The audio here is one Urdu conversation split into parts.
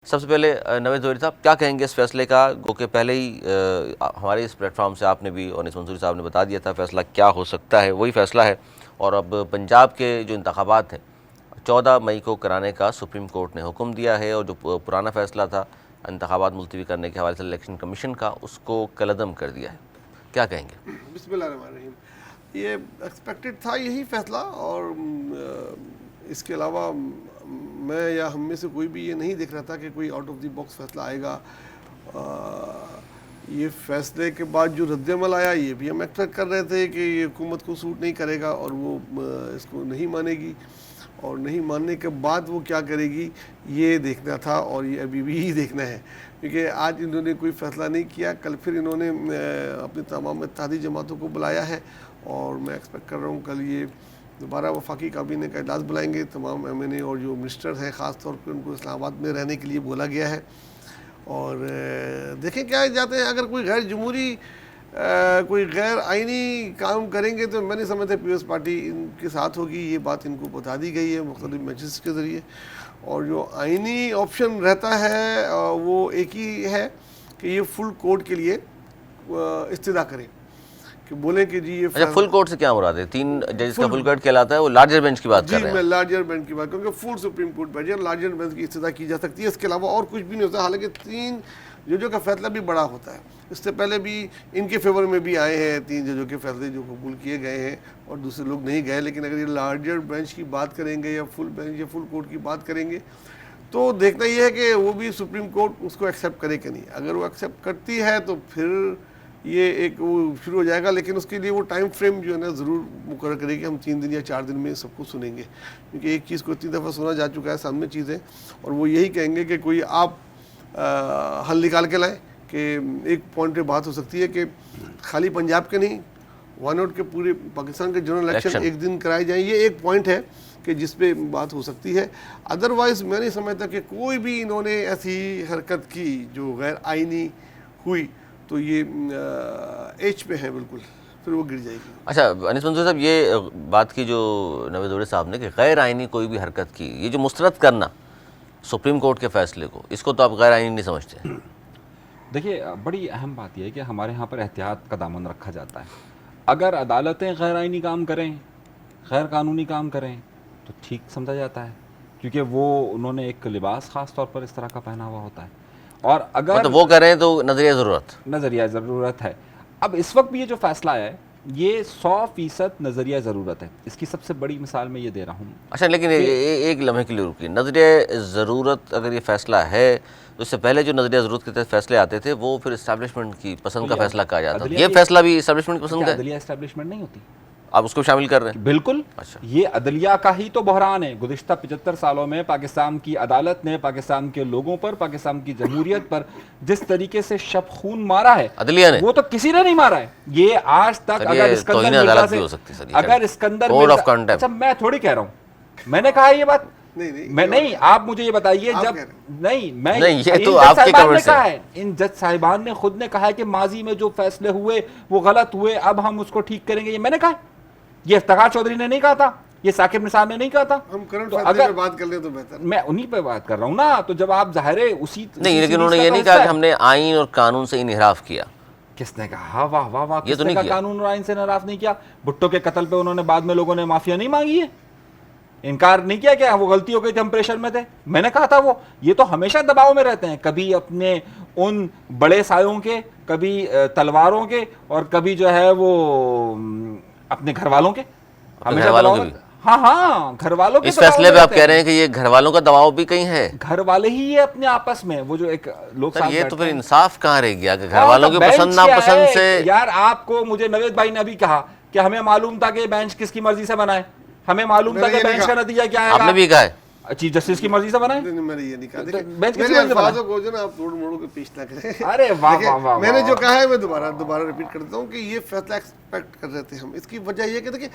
سب سے پہلے نوید زہری صاحب کیا کہیں گے اس فیصلے کا؟ گو کہ پہلے ہی ہمارے اس پلیٹ فارم سے آپ نے بھی اور انیس منصوری صاحب نے بتا دیا تھا فیصلہ کیا ہو سکتا ہے، وہی فیصلہ ہے۔ اور اب پنجاب کے جو انتخابات ہیں 14 مئی کو کرانے کا سپریم کورٹ نے حکم دیا ہے، اور جو پرانا فیصلہ تھا انتخابات ملتوی کرنے کے حوالے سے الیکشن کمیشن کا، اس کو کالعدم کر دیا ہے۔ کیا کہیں گے؟ بسم اللہ الرحمن الرحیم۔ یہ ایکسپیکٹڈ تھا یہی فیصلہ، اور اس کے علاوہ میں یا ہم میں سے کوئی بھی یہ نہیں دیکھ رہا تھا کہ کوئی آؤٹ آف دی باکس فیصلہ آئے گا۔ یہ فیصلے کے بعد جو رد عمل آیا یہ بھی ہم ایکسپیکٹ کر رہے تھے کہ یہ حکومت کو سوٹ نہیں کرے گا اور وہ اس کو نہیں مانے گی، اور نہیں ماننے کے بعد وہ کیا کرے گی یہ دیکھنا تھا، اور یہ ابھی بھی ہی دیکھنا ہے، کیونکہ آج انہوں نے کوئی فیصلہ نہیں کیا، کل پھر انہوں نے اپنی تمام اتحادی جماعتوں کو بلایا ہے، اور میں ایکسپیکٹ کر رہا ہوں کل یہ دوبارہ وفاقی کابینہ کا اجلاس بلائیں گے۔ تمام ایم این اے اور جو منسٹر ہیں خاص طور پہ ان کو اسلام آباد میں رہنے کے لیے بولا گیا ہے، اور دیکھیں کیا جاتے ہیں۔ اگر کوئی غیر جمہوری کوئی غیر آئینی کام کریں گے تو میں نہیں سمجھتا پیپلز پارٹی ان کے ساتھ ہوگی، یہ بات ان کو بتا دی گئی ہے مختلف میچز کے ذریعے۔ اور جو آئینی آپشن رہتا ہے وہ ایک ہی ہے کہ یہ فل کورٹ کے لیے استدعا کریں، کہ بولیں کہ جی یہ فل کورٹ سے کیا مراد ہے؟ 3 ججز کا فل کورٹ کہلاتا ہے، وہ لارجر بینچ کی بات کر رہے ہیں۔ جی میں لارجر بینچ کی بات کروں کہ فل سپریم کورٹ بیٹھ جائے، لارجر بینچ کی استدعا کی جا سکتی ہے، اس کے علاوہ اور کچھ بھی نہیں ہوتا۔ حالانکہ 3 ججوں کا فیصلہ بھی بڑا ہوتا ہے، اس سے پہلے بھی ان کے فیور میں بھی آئے ہیں 3 ججوں کے فیصلے جو قبول کیے گئے ہیں اور دوسرے لوگ نہیں گئے، لیکن اگر یہ لارجر بینچ کی بات کریں گے یا فل بینچ یا فل کورٹ کی بات کریں گے تو دیکھنا یہ ہے کہ وہ بھی سپریم کورٹ اس کو ایکسیپٹ کرے کہ نہیں۔ اگر وہ ایکسیپٹ کرتی ہے تو پھر یہ ایک وہ شروع ہو جائے گا، لیکن اس کے لیے وہ ٹائم فریم جو ہے نا ضرور مقرر کرے کہ ہم 3 دن یا 4 دن میں سب کو سنیں گے، کیونکہ ایک چیز کو اتنی دفعہ سنا جا چکا ہے سامنے چیزیں، اور وہ یہی کہیں گے کہ کوئی آپ حل نکال کے لائیں، کہ ایک پوائنٹ پہ بات ہو سکتی ہے کہ خالی پنجاب کے نہیں، وائے ناٹ کے پورے پاکستان کے جنرل الیکشن ایک دن کرائے جائیں، یہ ایک پوائنٹ ہے کہ جس پہ بات ہو سکتی ہے۔ ادروائز میں نہیں سمجھتا کہ کوئی بھی انہوں نے ایسی حرکت کی جو غیر آئینی ہوئی تو یہ ایج پہ ہیں بالکل، پھر وہ گر جائے گی۔ اچھا انیس منصوری صاحب، یہ بات کی جو نوید زہری صاحب نے کہ غیر آئینی کوئی بھی حرکت کی، یہ جو مسترد کرنا سپریم کورٹ کے فیصلے کو، اس کو تو آپ غیر آئینی نہیں سمجھتے؟ دیکھیے بڑی اہم بات یہ ہے کہ ہمارے ہاں پر احتیاط کا دامن رکھا جاتا ہے۔ اگر عدالتیں غیر آئینی کام کریں، غیر قانونی کام کریں تو ٹھیک سمجھا جاتا ہے، کیونکہ وہ انہوں نے ایک لباس خاص طور پر اس طرح کا پہنا ہوا ہوتا ہے، اور اگر مطلب وہ کریں تو نظریہ ضرورت ہے۔ اب اس وقت بھی یہ جو فیصلہ ہے یہ 100% نظریہ ضرورت ہے، اس کی سب سے بڑی مثال میں یہ دے رہا ہوں۔ اچھا لیکن ایک لمحے کے لیے رکیے، نظریہ ضرورت اگر یہ فیصلہ ہے تو اس سے پہلے جو نظریہ ضرورت کے تحت فیصلے آتے تھے وہ پھر اسٹیبلشمنٹ کی پسند کا فیصلہ کہا جاتا ہے، یہ فیصلہ بھی اسٹیبلشمنٹ کی پسند کا ہے؟ عدلیہ اسٹیبلشمنٹ نہیں ہوتی، آپ اس کو شامل کر رہے ہیں؟ بالکل۔ اچھا، یہ عدلیہ کا ہی تو بحران ہے۔ گزشتہ 75 سالوں میں پاکستان کی عدالت نے پاکستان کے لوگوں پر، پاکستان کی جمہوریت پر جس طریقے سے شب خون مارا ہے، عدلیہ نے وہ تو کسی نے نہیں مارا ہے۔ یہ آج تک اگر اسکندر مرزا سے، اگر اسکندر مرزا، اچھا میں تھوڑی کہہ رہا ہوں، میں نے کہا ہے یہ بات، نہیں آپ مجھے یہ بتائیے جب یہ تو آپ کے کمنٹ سے ہے، ان جج صاحبان نے خود نے کہا ہے کہ ماضی میں جو فیصلے ہوئے وہ غلط ہوئے، اب ہم اس کو ٹھیک کریں گے، یہ میں نے کہا، یہ افتخار چودھری نے نہیں کہا تھا، یہ ثاقب نثار نے نہیں کہا تھا۔ ہم کرنٹ فیصلے پہ بات کر لیں تو بہتر، میں انہی پہ بات کر رہا ہوں نا۔ تو جب آپ ظاہر ہے اسی نہیں، لیکن انہوں نے یہ نہیں کہا کہ ہم نے آئین اور قانون سے انحراف کیا۔ کس نے کہا؟ واہ واہ واہ، یہ کس تو نے نہیں کہا کیا، قانون اور آئین سے انحراف نہیں کیا؟ بھٹو کے قتل پہ انہوں نے بعد میں لوگوں نے معافیا نہیں مانگی ہے، انکار نہیں کیا کہ وہ غلطی ہو گئی تھی، ہم پریشر میں تھے، میں نے کہا تھا وہ یہ تو ہمیشہ دباؤ میں رہتے ہیں، کبھی اپنے ان بڑے سایوں کے، کبھی تلواروں کے، اور کبھی جو ہے وہ اپنے گھر والوں کے، ہمیشہ دباؤ میں۔ ہاں گھر والوں کے، اس فیصلے پہ آپ کہہ رہے ہیں کہ یہ گھر والوں کا دباؤ بھی کہیں ہے؟ گھر والے ہی یہ اپنے آپس میں وہ جو ایک لوگ ساتھ، یہ تو پھر انصاف کہاں رہ گیا کہ گھر والوں کی پسند ناپسند سے؟ یار آپ کو، مجھے نوید بھائی نے ابھی کہا کہ ہمیں معلوم تھا کہ بینچ کس کی مرضی سے بنائے، ہمیں معلوم تھا کہ بینچ کا نتیجہ کیا ہے، آپ نے بھی کہا ہے چیف جسٹس کی مرضی سے بنائے۔ میں نے یہ نہیں کہا، بینچ کس کی میرے مرضی سے بنائے؟ الفاظوں کو جو نا آپ توڑ موڑ کے پیش نہ کریں۔ ارے واہ واہ واہ، میں نے جو کہا ہے میں دوبارہ ریپیٹ کرتا ہوں کہ یہ فیصلہ ایکسپیکٹ کر رہے تھے ہم۔ اس کی وجہ یہ کہ دیکھیں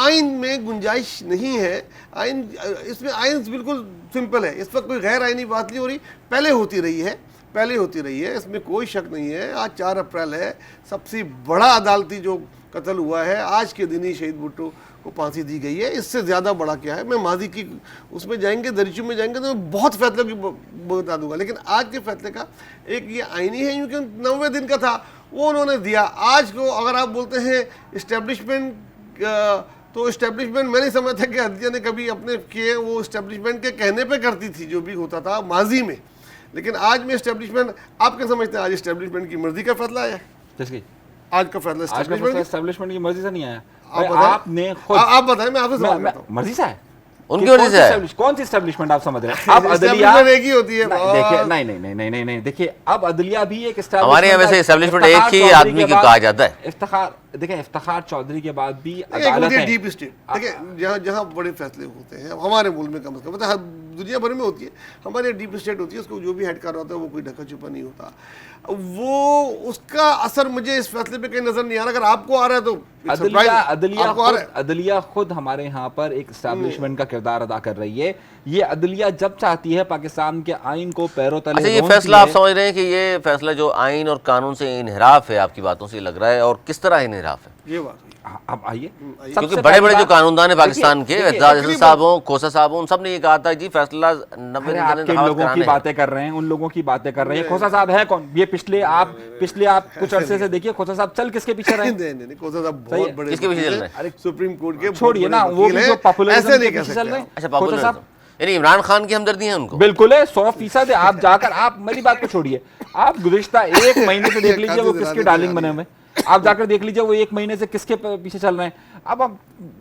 آئین میں گنجائش نہیں ہے، آئین اس میں آئین بالکل سمپل ہے، اس وقت کوئی غیر آئینی بات نہیں ہو رہی، پہلے ہوتی رہی ہے، پہلے ہوتی رہی ہے، اس میں کوئی شک نہیں ہے. آج 4 اپریل ہے، سب سے بڑا عدالتی جو قتل ہوا ہے آج کے دن ہی شہید بھٹو کو پھانسی دی گئی ہے. اس سے زیادہ بڑا کیا ہے؟ میں ماضی کی اس میں جائیں گے، دریچوں میں جائیں گے تو میں بہت فیصلوں کی بتا دوں گا، لیکن آج کے فیصلے کا ایک یہ آئینی ہے، کیونکہ 90 دن کا تھا وہ انہوں نے دیا. آج کو اگر آپ بولتے ہیں اسٹیبلشمنٹ، تو اسٹیبلشمنٹ میں نہیں سمجھتا کہ عدلیہ نے کبھی اپنے کیے، وہ اسٹیبلشمنٹ کے کہنے پہ کرتی تھی جو بھی ہوتا تھا ماضی میں. لیکن آج میں اسٹیبلشمنٹ، آپ کیا سمجھتے ہیں آج اسٹیبلشمنٹ کی مرضی کا فیصلہ آیا؟ جس کی آج کا فیصلہ اسٹیبلشمنٹ کی مرضی سے نہیں آیا. آپ نے خود آپ بتائیں، میں آپ سے سوال کرتا ہوں. مرضی سے ہے، ان کی مرضی سے ہے. کون سی اسٹیبلشمنٹ آپ سمجھ رہے ہیں؟ اب عدلیہ اسٹیبلشمنٹ ایک ہی ہوتی ہے. دیکھیے نہیں دیکھیے اب عدلیہ بھی ایک ہمارے یہاں ویسے اسٹیبلشمنٹ ایک ہی آدمی کو کہا جاتا ہے. افتخار چودھری کے بعد بھی عدالت ہے ڈیپ اسٹیٹ. دیکھیں جہاں بڑے فیصلے ہوتے ہیں ہمارے ملک میں، کم از کم دنیا بھر میں ہوتی ہے، ہمارے ڈیپ اسٹیٹ ہوتی ہے، اس کو جو بھی ہیڈ کر رہا ہوتا ہے وہ کوئی ڈھکا چھپا نہیں ہوتا. وہ اس کا اثر مجھے اس فیصلے پہ کہیں نظر نہیں آ رہا. اگر آپ کو آ رہا ہے تو عدلیہ خود ہمارے یہاں پر ایک اسٹیبلشمنٹ کا کردار ادا کر رہی ہے. یہ عدلیہ جب چاہتی ہے پاکستان کے آئین کو پیروں تلے. اچھا، یہ فیصلہ آپ سمجھ رہے ہیں کہ یہ فیصلہ جو آئین اور قانون سے انحراف ہے، آپ کی باتوں سے لگ رہا ہے، اور کس طرح انحراف ہے؟ یہ بات اب آئیے، کیونکہ بڑے بڑے جو قانون دان ہیں پاکستان کے، اعتزاز احسن صاحب ہوں، کھوسا صاحب ہوں، ان سب نے یہ کہا تھا جی فیصلہ 90 آپ کے لوگوں کی باتیں کر رہے ہیں، ان لوگوں کی باتیں کر رہے ہیں. کھوسا صاحب ہے کون؟ یہ پچھلے آپ کچھ عرصے سے دیکھیے کھوسا صاحب چل کس کے پیچھے رہے؟ نہیں، کھوسا صاحب بہت بڑے کس کے پیچھے چل رہے ہیں؟ سپریم کورٹ کے. چھوڑیے نا، وہ بھی جو پاپولرزم کے پیچھے چل رہے ہیں. اچھا، پاپولرزم یعنی عمران خان کی ہمدردی ہے ان کو؟ بالکل ہے، 100%. آپ جا کر آپ میری بات کو چھوڑیے، آپ گزشتہ 1 مہینے سے دیکھ لیجیے وہ کس کے ڈارلنگ بنے ہوئے. آپ جا کر دیکھ لیجیے وہ 1 مہینے سے کس کے پیچھے چل رہے ہیں. اب آپ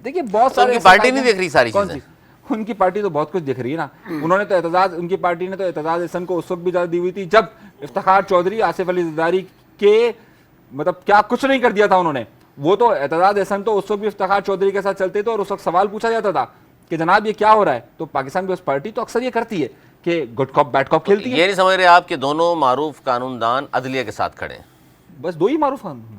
دیکھیے بہت سارے، ان کی پارٹی نہیں دیکھ رہی ساری چیزیں. ان کی پارٹی تو بہت کچھ دیکھ رہی ہے نا. انہوں نے تو ان کی پارٹی نے تو اعتزاز احسن کو اس وقت بھی اجازت دی ہوئی تھی جب افتخار چودھری، آصف علی زرداری کے مطلب کیا کچھ نہیں کر دیا تھا انہوں نے. وہ تو اعتزاز احسن تو اس وقت بھی افتخار چودھری کے ساتھ چلتے تھے، اور اس وقت سوال پوچھا جاتا تھا کہ جناب یہ کیا ہو رہا ہے. تو پاکستان پیپلز پارٹی تو اکثر یہ کرتی ہے کہ گڈ کاپ بیڈ کاپ کھیلتی ہے. یہ نہیں سمجھ رہے آپ کہ دونوں معروف قانون دان عدلیہ کے ساتھ کھڑے ہیں؟ بس 2 ہی معروف قانون